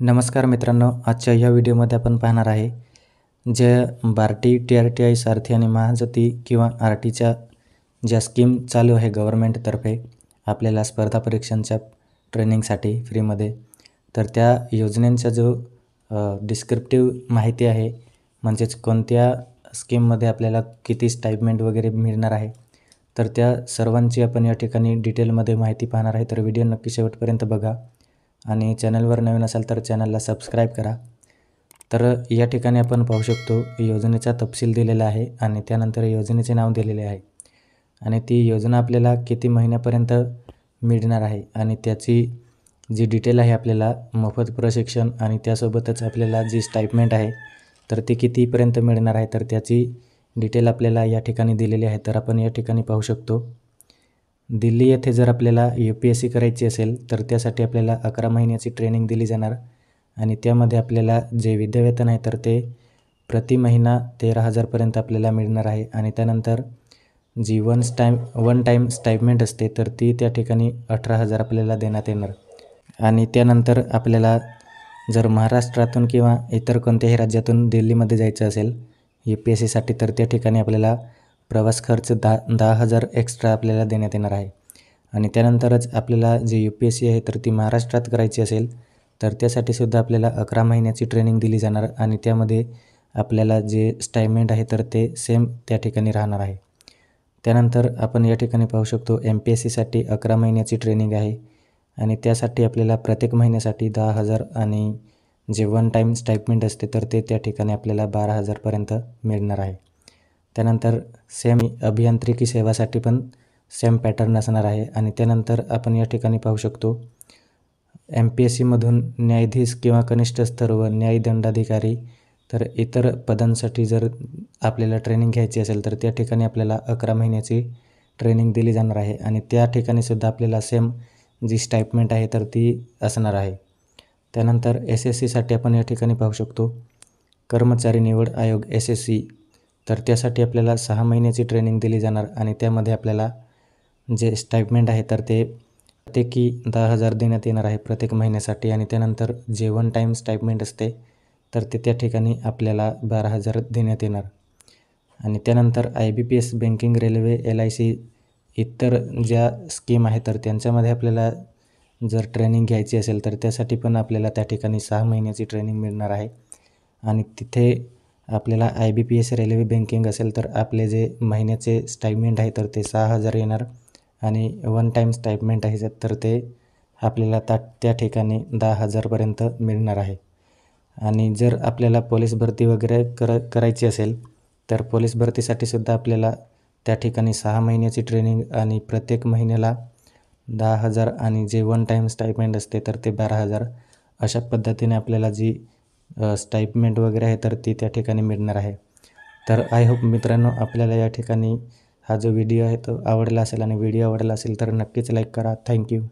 नमस्कार मित्रांनो, आजच्या या व्हिडिओमध्ये आपण पाहणार आहे जे बार्टी, TRTI, सारथी आणि महाज्योती किंवा आरटीच्या ज्या स्कीम चालू आहे गव्हर्नमेंटतर्फे आपल्याला स्पर्धा परीक्षांच्या ट्रेनिंगसाठी फ्रीमध्ये, तर त्या योजनेचा जो डिस्क्रिप्टिव्ह माहिती आहे, म्हणजेच कोणत्या स्कीममध्ये आपल्याला किती स्टाइपमेंट वगैरे मिळणार आहे, तर त्या सर्वांची आपण या ठिकाणी डिटेलमध्ये माहिती पाहणार आहे. तर व्हिडिओ नक्की शेवटपर्यंत बघा आणि चॅनलवर नवीन असाल तर चॅनलला सबस्क्राईब करा. तर या ठिकाणी आपण पाहू शकतो योजनेचा तपशील दिलेला आहे आणि त्यानंतर योजनेचे नाव दिलेले आहे आणि ती योजना आपल्याला किती महिन्यापर्यंत मिळणार आहे आणि त्याची जी डिटेल आहे, आपल्याला मोफत प्रशिक्षण आणि त्यासोबतच आपल्याला जी स्टाइपमेंट आहे तर ती कितीपर्यंत मिळणार आहे, तर त्याची डिटेल आपल्याला या ठिकाणी दिलेली आहे. तर आपण या ठिकाणी पाहू शकतो दिल्ली येथे जर आपल्याला UPSC करायची असेल तर त्यासाठी आपल्याला 11 महिन्याची ट्रेनिंग दिली जाणार आणि त्यामध्ये आपल्याला जे विद्यावेतन आहे तर ते प्रति महिना 13,000 पर्यंत आपल्याला मिळणार आहे आणि त्यानंतर जी वन टाईम स्टाइपमेंट असते तर ती त्या ठिकाणी 18,000 आपल्याला देण्यात येणार आणि त्यानंतर आपल्याला जर महाराष्ट्रातून किंवा इतर कोणत्याही राज्यातून दिल्लीमध्ये जायचं असेल UPSCसाठी तर त्या ठिकाणी आपल्याला प्रवास खर्च 10,000 एक्स्ट्रा आपल्याला देण्यात येणार आहे आणि त्यानंतरच आपल्याला जी UPSC आहे तर ती महाराष्ट्रात करायची असेल तर त्यासाठीसुद्धा आपल्याला 11 महिन्याची ट्रेनिंग दिली जाणार आणि त्यामध्ये आपल्याला जे स्टाइपमेंट आहे तर ते सेम त्या ठिकाणी राहणार आहे. त्यानंतर आपण या ठिकाणी पाहू शकतो MPSCसाठी 11 महिन्याची ट्रेनिंग आहे आणि त्यासाठी आपल्याला प्रत्येक महिन्यासाठी 10,000 आणि जे वन टाईम स्टाइपमेंट असते तर ते त्या ठिकाणी आपल्याला 12,000 पर्यंत मिळणार आहे. त्यानंतर सेम अभियांत्रिकी सेवासाठी पण सेम पॅटर्न असणार आहे आणि त्यानंतर आपण या ठिकाणी पाहू शकतो MPSCमधून न्यायाधीश किंवा कनिष्ठ स्तर व न्यायदंडाधिकारी तर इतर पदांसाठी जर आपल्याला ट्रेनिंग घ्यायची असेल तर त्या ठिकाणी आपल्याला 11 महिन्याची ट्रेनिंग दिली जाणार आहे आणि त्या ठिकाणीसुद्धा आपल्याला सेम जी स्टाइपमेंट आहे तर ती असणार आहे. त्यानंतर SSCसाठी आपण या ठिकाणी पाहू शकतो कर्मचारी निवड आयोग SSC तर त्यासाठी आपल्याला 6 महिन्याची ट्रेनिंग दिली जाणार आणि त्यामध्ये आपल्याला जे स्टाइपमेंट आहे तर ते प्रत्येकी 10,000 देण्यात येणार आहे प्रत्येक महिन्यासाठी आणि त्यानंतर जे वन टाईम स्टाइपमेंट असते तर ते त्या ठिकाणी आपल्याला 12,000 देण्यात येणार आणि त्यानंतर IBPS, बँकिंग, रेल्वे, LIC इतर ज्या स्कीम आहेत तर त्यांच्यामध्ये आपल्याला जर ट्रेनिंग घ्यायची असेल तर त्यासाठी पण आपल्याला त्या ठिकाणी 6 महिन्याची ट्रेनिंग मिळणार आहे आणि तिथे आपल्याला IBPS, रेल्वे, बँकिंग असेल तर आपले जे महिन्याचे स्टाइपमेंट आहे तर ते 6,000 येणार आणि वन टाईम स्टाइपमेंट आहे तर ते आपल्याला त्या ठिकाणी 10,000 पर्यंत मिळणार आहे. आणि जर आपल्याला पोलीस भरती वगैरे करायची असेल तर पोलीस भरतीसाठीसुद्धा आपल्याला त्या ठिकाणी 6 महिन्याची ट्रेनिंग आणि प्रत्येक महिन्याला 10,000 आणि जे वन टाईम स्टाइपमेंट असते तर ते 12,000 अशा पद्धतीने आपल्याला जी स्टाइपमेंट वगैरे आहे तर ती त्या ठिकाणी मिळणार आहे. तर आय होप मित्रांनो आपल्याला या ठिकाणी हा जो व्हिडिओ आहे तो आवडला असेल आणि व्हिडिओ आवडला असेल तर नक्कीच लाईक करा. थँक्यू.